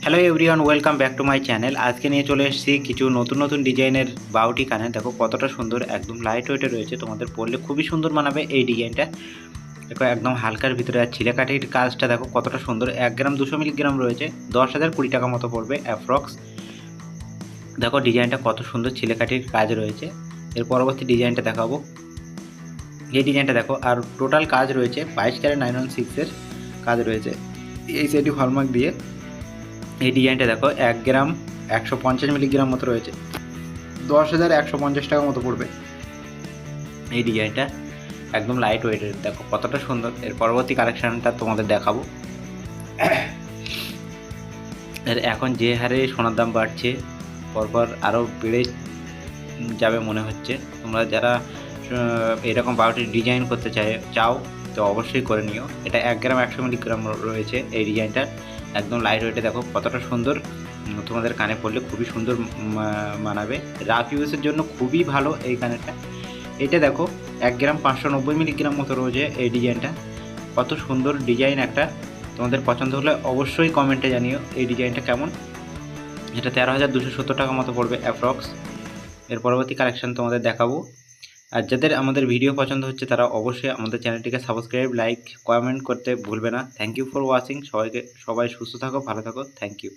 Hello everyone, welcome back to my channel. আজকে নিয়ে চলে এসেছি কিছু নতুন নতুন ডিজাইনের বাউটি কানে। দেখো কতটা সুন্দর, একদম লাইট ওয়েটে রয়েছে, তোমাদের পরলে খুবই সুন্দর মানাবে এই ডিজাইনটা। দেখো একদম হালকার ভিতরে, আর ছিলেকাঠির কাজটা দেখো কতটা সুন্দর। 1 গ্রাম 200 মিলিগ্রাম রয়েছে, 10,020 টাকা মতো পড়বে অ্যাপ্রক্স। দেখো ডিজাইনটা কত সুন্দর, ছিলেকাঠির কাজ রয়েছে। এর পরবর্তী ডিজাইনটা দেখাবো। এই ডিজাইনটা দেখো, আর টোটাল কাজ রয়েছে 22 ক্যারেট 916-এর কাজ রয়েছে এই সাইডে হলমার্ক দিয়ে। এই ডিজাইনটা দেখো 1 গ্রাম 150 মিলিগ্রাম মতো রয়েছে, 10,150 টাকা মতো পড়বে এই ডিজাইনটা। একদম লাইট ওয়েটের, দেখো কতটা সুন্দর। এর পরবর্তী কালেকশানটা তোমাদের দেখাবো। এর এখন যে হারে সোনার দাম বাড়ছে, পরপর আরও বেড়ে যাবে মনে হচ্ছে। তোমরা যারা এরকম বারোটির ডিজাইন করতে চাও তো অবশ্যই করে নিও। এটা 1 গ্রাম 100 মিলিগ্রাম রয়েছে এই ডিজাইনটা, একদম লাইট ওয়েটে। দেখো কতটা সুন্দর, তোমাদের কানে পড়লে খুবই সুন্দর মানাবে। রাফ ইউজের জন্য খুবই ভালো এই কানেরটা। এটা দেখো 1 গ্রাম 590 মিলিগ্রাম মতো রয়েছে এই ডিজাইনটা। কত সুন্দর ডিজাইন একটা। তোমাদের পছন্দ হলে অবশ্যই কমেন্টে জানিও এই ডিজাইনটা কেমন। এটা 13,270 টাকা মতো পড়বে অ্যাপ্রক্স। এর পরবর্তী কালেকশান তোমাদের দেখাবো। আর যাদের আমাদের ভিডিও পছন্দ হচ্ছে তারা অবশ্যই আমাদের চ্যানেলটিকে সাবস্ক্রাইব, লাইক, কমেন্ট করতে ভুলবে না। Thank you for watching. সবাই সুস্থ থাকো, ভালো থাকো। Thank you.